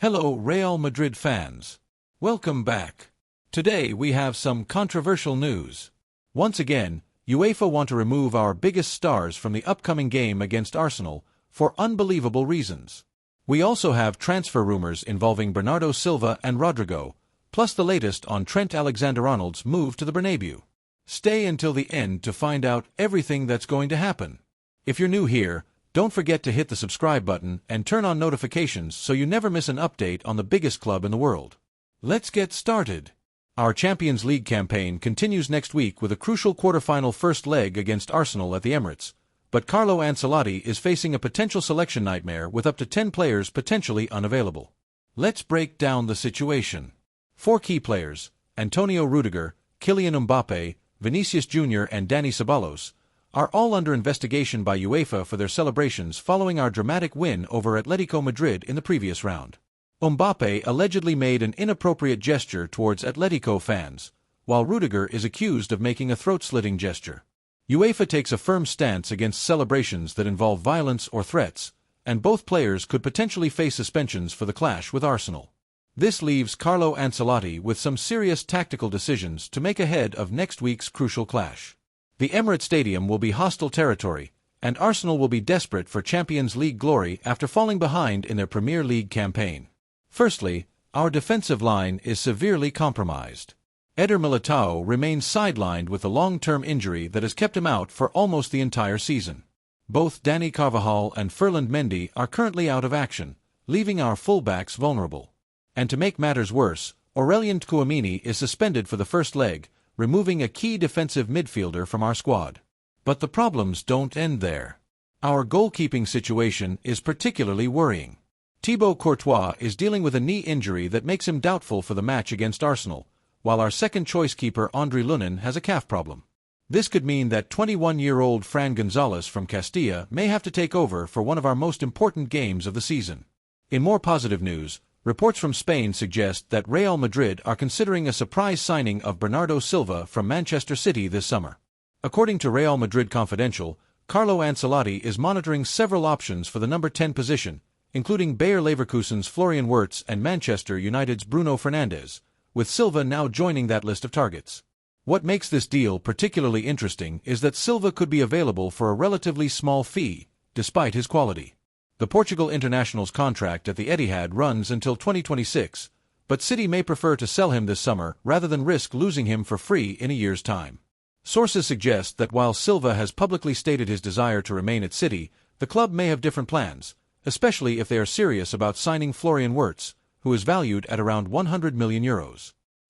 Hello Real Madrid fans. Welcome back. Today we have some controversial news. Once again, UEFA want to remove our biggest stars from the upcoming game against Arsenal for unbelievable reasons. We also have transfer rumors involving Bernardo Silva and Rodrygo, plus the latest on Trent Alexander-Arnold's move to the Bernabeu. Stay until the end to find out everything that's going to happen. If you're new here, don't forget to hit the subscribe button and turn on notifications so you never miss an update on the biggest club in the world. Let's get started. Our Champions League campaign continues next week with a crucial quarter-final first leg against Arsenal at the Emirates, but Carlo Ancelotti is facing a potential selection nightmare with up to 10 players potentially unavailable. Let's break down the situation. 4 key players, Antonio Rudiger, Kylian Mbappe, Vinicius Jr. and Dani Ceballos, are all under investigation by UEFA for their celebrations following our dramatic win over Atletico Madrid in the previous round. Mbappe allegedly made an inappropriate gesture towards Atletico fans, while Rudiger is accused of making a throat-slitting gesture. UEFA takes a firm stance against celebrations that involve violence or threats, and both players could potentially face suspensions for the clash with Arsenal. This leaves Carlo Ancelotti with some serious tactical decisions to make ahead of next week's crucial clash. The Emirates Stadium will be hostile territory, and Arsenal will be desperate for Champions League glory after falling behind in their Premier League campaign. Firstly, our defensive line is severely compromised. Eder Militao remains sidelined with a long-term injury that has kept him out for almost the entire season. Both Dani Carvajal and Ferland Mendy are currently out of action, leaving our fullbacks vulnerable. And to make matters worse, Aurelien Tchouameni is suspended for the first leg, removing a key defensive midfielder from our squad. But the problems don't end there. Our goalkeeping situation is particularly worrying. Thibaut Courtois is dealing with a knee injury that makes him doubtful for the match against Arsenal, while our second-choice keeper Andre Lunin has a calf problem. This could mean that 21-year-old Fran Gonzalez from Castilla may have to take over for one of our most important games of the season. In more positive news, reports from Spain suggest that Real Madrid are considering a surprise signing of Bernardo Silva from Manchester City this summer. According to Real Madrid Confidential, Carlo Ancelotti is monitoring several options for the number 10 position, including Bayer Leverkusen's Florian Wirtz and Manchester United's Bruno Fernandes, with Silva now joining that list of targets. What makes this deal particularly interesting is that Silva could be available for a relatively small fee, despite his quality. The Portugal international's contract at the Etihad runs until 2026, but City may prefer to sell him this summer rather than risk losing him for free in a year's time. Sources suggest that while Silva has publicly stated his desire to remain at City, the club may have different plans, especially if they are serious about signing Florian Wirtz, who is valued at around €100 million.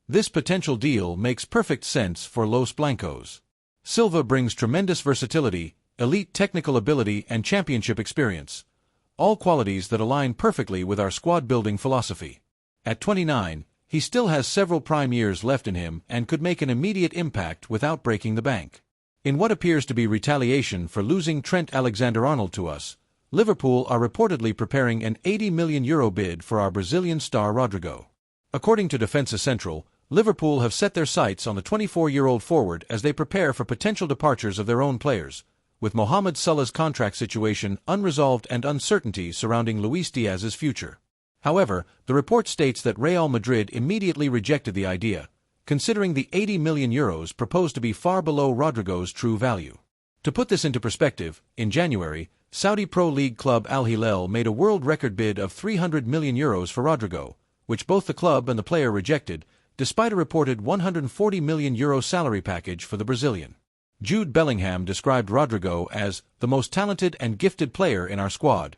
This potential deal makes perfect sense for Los Blancos. Silva brings tremendous versatility, elite technical ability and championship experience, all qualities that align perfectly with our squad-building philosophy. At 29, he still has several prime years left in him and could make an immediate impact without breaking the bank. In what appears to be retaliation for losing Trent Alexander-Arnold to us, Liverpool are reportedly preparing an €80 million bid for our Brazilian star Rodrygo. According to Defensa Central, Liverpool have set their sights on the 24-year-old forward as they prepare for potential departures of their own players, with Mohamed Salah's contract situation unresolved and uncertainty surrounding Luis Diaz's future. However, the report states that Real Madrid immediately rejected the idea, considering the €80 million proposed to be far below Rodrygo's true value. To put this into perspective, in January, Saudi Pro League club Al Hilal made a world record bid of €300 million for Rodrygo, which both the club and the player rejected, despite a reported €140 million salary package for the Brazilian. Jude Bellingham described Rodrygo as the most talented and gifted player in our squad.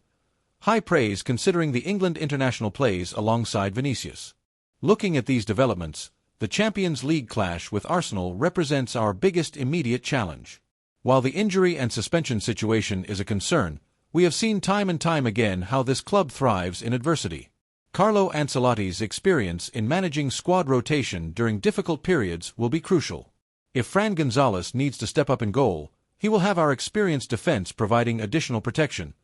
High praise considering the England international plays alongside Vinicius. Looking at these developments, the Champions League clash with Arsenal represents our biggest immediate challenge. While the injury and suspension situation is a concern, we have seen time and time again how this club thrives in adversity. Carlo Ancelotti's experience in managing squad rotation during difficult periods will be crucial. If Fran Gonzalez needs to step up in goal, he will have our experienced defense providing additional protection,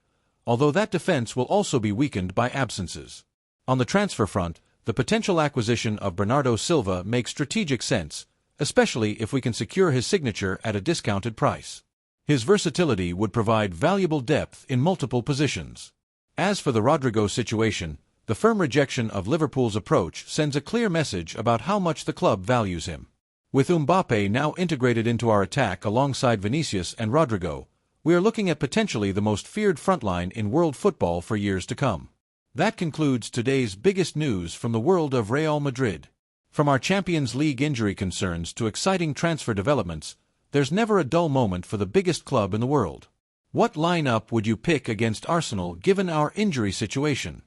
although that defense will also be weakened by absences. On the transfer front, the potential acquisition of Bernardo Silva makes strategic sense, especially if we can secure his signature at a discounted price. His versatility would provide valuable depth in multiple positions. As for the Rodrygo situation, the The firm rejection of Liverpool's approach sends a clear message about how much the club values him. With Mbappe now integrated into our attack alongside Vinicius and Rodrygo, we are looking at potentially the most feared frontline in world football for years to come. That concludes today's biggest news from the world of Real Madrid. From our Champions League injury concerns to exciting transfer developments, there's never a dull moment for the biggest club in the world. What lineup would you pick against Arsenal given our injury situation?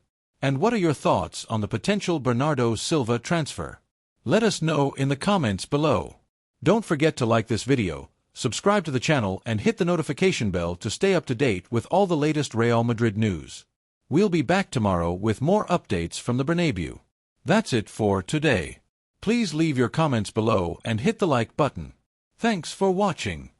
And what are your thoughts on the potential Bernardo Silva transfer? Let us know in the comments below. Don't forget to like this video, subscribe to the channel and hit the notification bell to stay up to date with all the latest Real Madrid news. We'll be back tomorrow with more updates from the Bernabeu. That's it for today. Please leave your comments below and hit the like button. Thanks for watching.